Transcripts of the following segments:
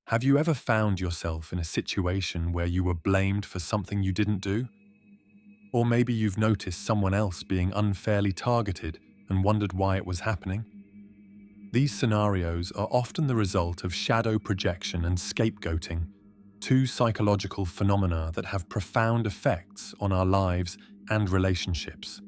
Have you ever found yourself in a situation where you were blamed for something you didn't do? Or maybe you've noticed someone else being unfairly targeted and wondered why it was happening? These scenarios are often the result of shadow projection and scapegoating, two psychological phenomena that have profound effects on our lives and relationships.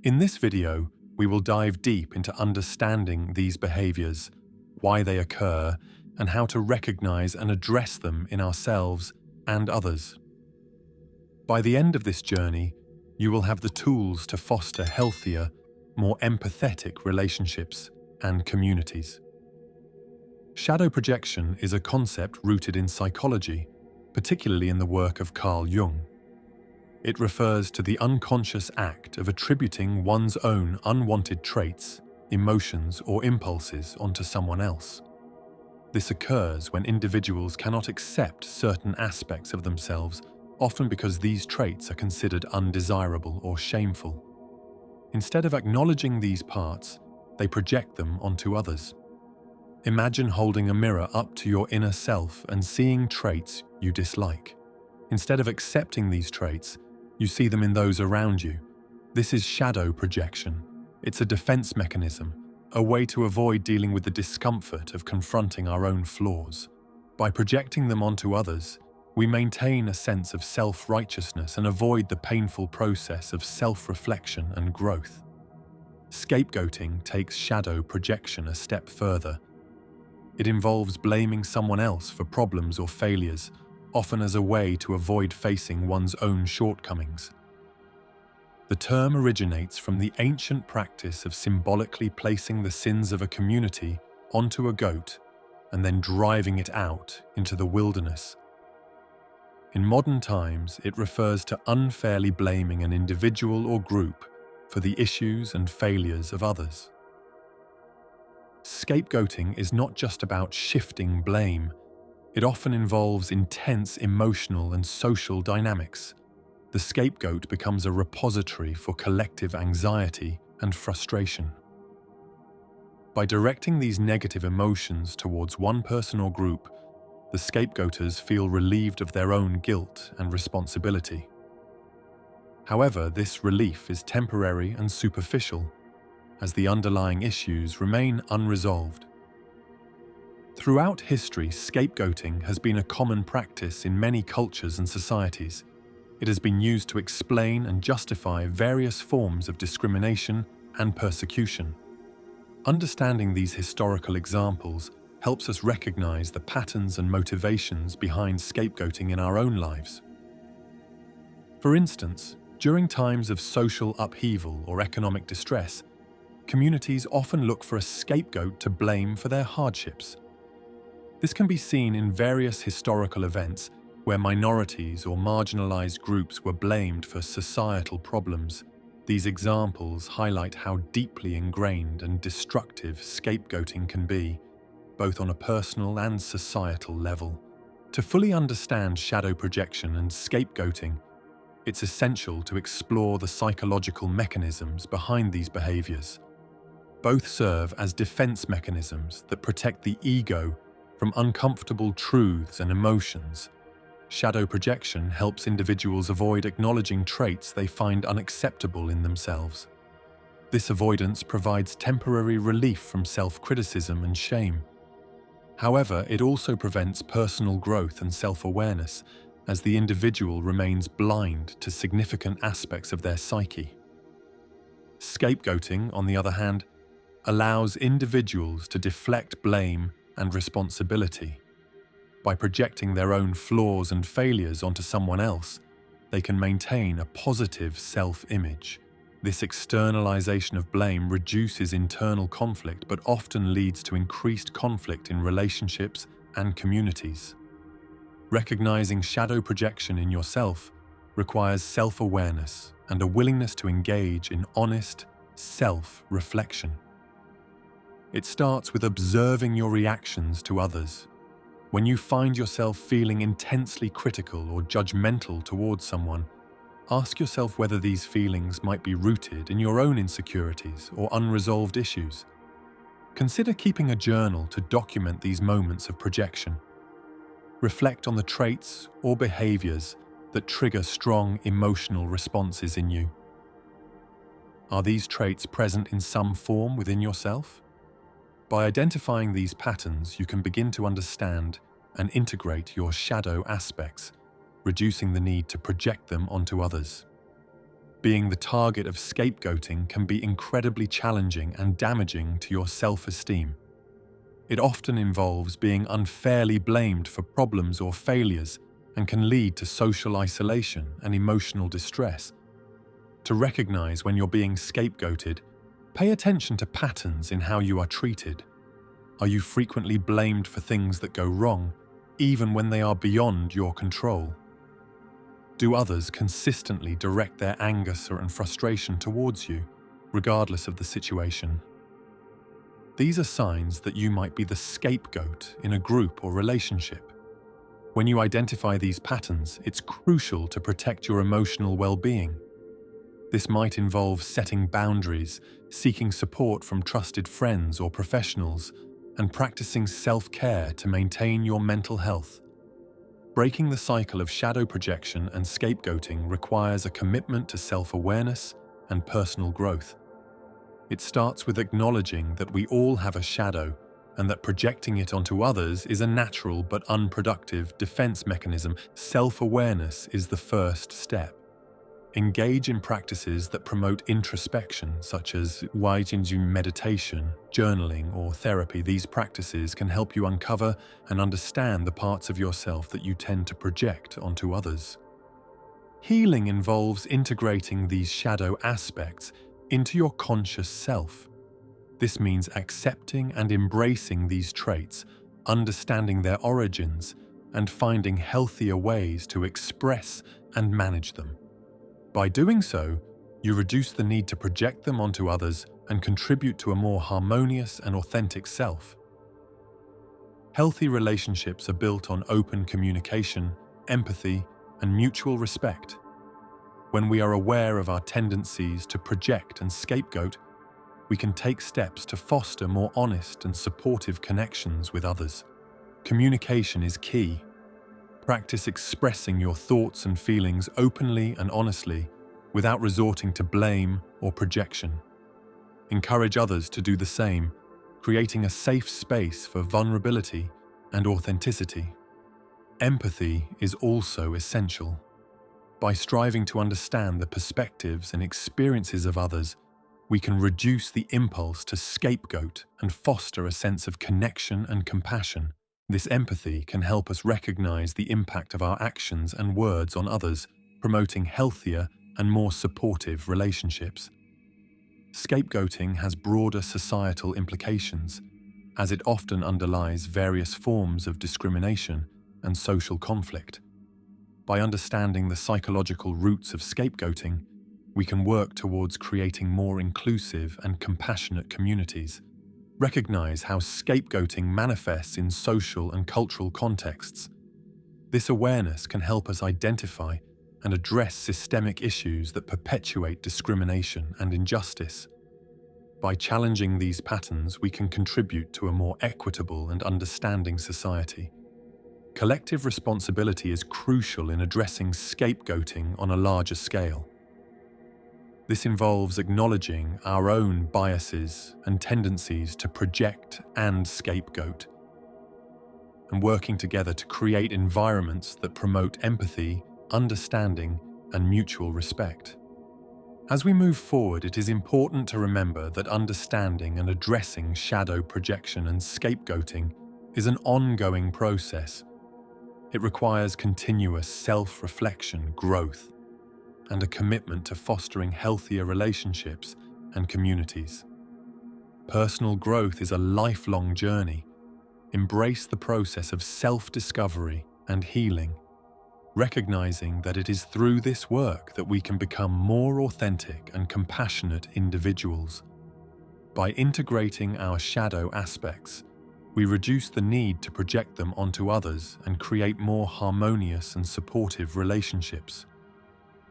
In this video, we will dive deep into understanding these behaviors, why they occur, and how to recognize and address them in ourselves and others. By the end of this journey, you will have the tools to foster healthier, more empathetic relationships and communities. Shadow projection is a concept rooted in psychology, particularly in the work of Carl Jung. It refers to the unconscious act of attributing one's own unwanted traits, emotions, or impulses onto someone else. This occurs when individuals cannot accept certain aspects of themselves, often because these traits are considered undesirable or shameful. Instead of acknowledging these parts, they project them onto others. Imagine holding a mirror up to your inner self and seeing traits you dislike. Instead of accepting these traits, you see them in those around you. This is shadow projection. It's a defense mechanism, a way to avoid dealing with the discomfort of confronting our own flaws. By projecting them onto others, we maintain a sense of self-righteousness and avoid the painful process of self-reflection and growth. Scapegoating takes shadow projection a step further. It involves blaming someone else for problems or failures, often as a way to avoid facing one's own shortcomings. The term originates from the ancient practice of symbolically placing the sins of a community onto a goat and then driving it out into the wilderness. In modern times, it refers to unfairly blaming an individual or group for the issues and failures of others. Scapegoating is not just about shifting blame. It often involves intense emotional and social dynamics. The scapegoat becomes a repository for collective anxiety and frustration. By directing these negative emotions towards one person or group, the scapegoaters feel relieved of their own guilt and responsibility. However, this relief is temporary and superficial, as the underlying issues remain unresolved. Throughout history, scapegoating has been a common practice in many cultures and societies. It has been used to explain and justify various forms of discrimination and persecution. Understanding these historical examples helps us recognize the patterns and motivations behind scapegoating in our own lives. For instance, during times of social upheaval or economic distress, communities often look for a scapegoat to blame for their hardships. This can be seen in various historical events where minorities or marginalized groups were blamed for societal problems. These examples highlight how deeply ingrained and destructive scapegoating can be, both on a personal and societal level. To fully understand shadow projection and scapegoating, it's essential to explore the psychological mechanisms behind these behaviors. Both serve as defense mechanisms that protect the ego from uncomfortable truths and emotions. Shadow projection helps individuals avoid acknowledging traits they find unacceptable in themselves. This avoidance provides temporary relief from self-criticism and shame. However, it also prevents personal growth and self-awareness, as the individual remains blind to significant aspects of their psyche. Scapegoating, on the other hand, allows individuals to deflect blame and responsibility. By projecting their own flaws and failures onto someone else, they can maintain a positive self-image. This externalization of blame reduces internal conflict but often leads to increased conflict in relationships and communities. Recognizing shadow projection in yourself requires self-awareness and a willingness to engage in honest self-reflection. It starts with observing your reactions to others. When you find yourself feeling intensely critical or judgmental towards someone, ask yourself whether these feelings might be rooted in your own insecurities or unresolved issues. Consider keeping a journal to document these moments of projection. Reflect on the traits or behaviors that trigger strong emotional responses in you. Are these traits present in some form within yourself? By identifying these patterns, you can begin to understand and integrate your shadow aspects, reducing the need to project them onto others. Being the target of scapegoating can be incredibly challenging and damaging to your self-esteem. It often involves being unfairly blamed for problems or failures and can lead to social isolation and emotional distress. To recognize when you're being scapegoated, pay attention to patterns in how you are treated. Are you frequently blamed for things that go wrong, even when they are beyond your control? Do others consistently direct their anger and frustration towards you, regardless of the situation? These are signs that you might be the scapegoat in a group or relationship. When you identify these patterns, it's crucial to protect your emotional well-being. This might involve setting boundaries, seeking support from trusted friends or professionals, and practicing self-care to maintain your mental health. Breaking the cycle of shadow projection and scapegoating requires a commitment to self-awareness and personal growth. It starts with acknowledging that we all have a shadow and that projecting it onto others is a natural but unproductive defense mechanism. Self-awareness is the first step. Engage in practices that promote introspection, such as meditation, journaling, or therapy. These practices can help you uncover and understand the parts of yourself that you tend to project onto others. Healing involves integrating these shadow aspects into your conscious self. This means accepting and embracing these traits, understanding their origins, and finding healthier ways to express and manage them. By doing so, you reduce the need to project them onto others and contribute to a more harmonious and authentic self. Healthy relationships are built on open communication, empathy, and mutual respect. When we are aware of our tendencies to project and scapegoat, we can take steps to foster more honest and supportive connections with others. Communication is key. Practice expressing your thoughts and feelings openly and honestly without resorting to blame or projection. Encourage others to do the same, creating a safe space for vulnerability and authenticity. Empathy is also essential. By striving to understand the perspectives and experiences of others, we can reduce the impulse to scapegoat and foster a sense of connection and compassion. This empathy can help us recognize the impact of our actions and words on others, promoting healthier and more supportive relationships. Scapegoating has broader societal implications, as it often underlies various forms of discrimination and social conflict. By understanding the psychological roots of scapegoating, we can work towards creating more inclusive and compassionate communities. Recognize how scapegoating manifests in social and cultural contexts. This awareness can help us identify and address systemic issues that perpetuate discrimination and injustice. By challenging these patterns, we can contribute to a more equitable and understanding society. Collective responsibility is crucial in addressing scapegoating on a larger scale. This involves acknowledging our own biases and tendencies to project and scapegoat, and working together to create environments that promote empathy, understanding, and mutual respect. As we move forward, it is important to remember that understanding and addressing shadow projection and scapegoating is an ongoing process. It requires continuous self-reflection, growth, and a commitment to fostering healthier relationships and communities. Personal growth is a lifelong journey. Embrace the process of self-discovery and healing, recognizing that it is through this work that we can become more authentic and compassionate individuals. By integrating our shadow aspects, we reduce the need to project them onto others and create more harmonious and supportive relationships.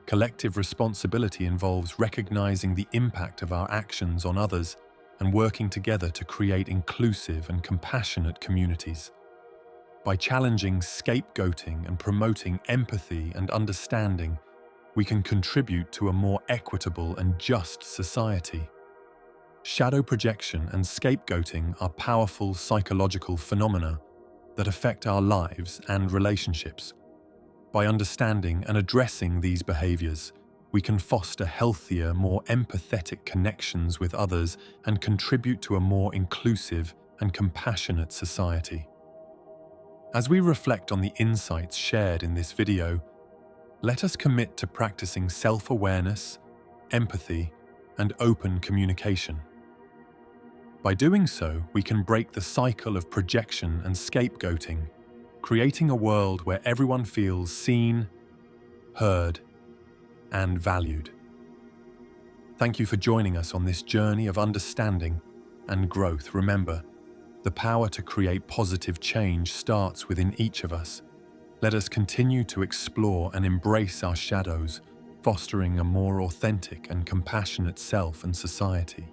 Collective responsibility involves recognizing the impact of our actions on others and working together to create inclusive and compassionate communities. By challenging scapegoating and promoting empathy and understanding, we can contribute to a more equitable and just society. Shadow projection and scapegoating are powerful psychological phenomena that affect our lives and relationships. By understanding and addressing these behaviors, we can foster healthier, more empathetic connections with others and contribute to a more inclusive and compassionate society. As we reflect on the insights shared in this video, let us commit to practicing self-awareness, empathy, and open communication. By doing so, we can break the cycle of projection and scapegoating, creating a world where everyone feels seen, heard, and valued. Thank you for joining us on this journey of understanding and growth. Remember, the power to create positive change starts within each of us. Let us continue to explore and embrace our shadows, fostering a more authentic and compassionate self and society.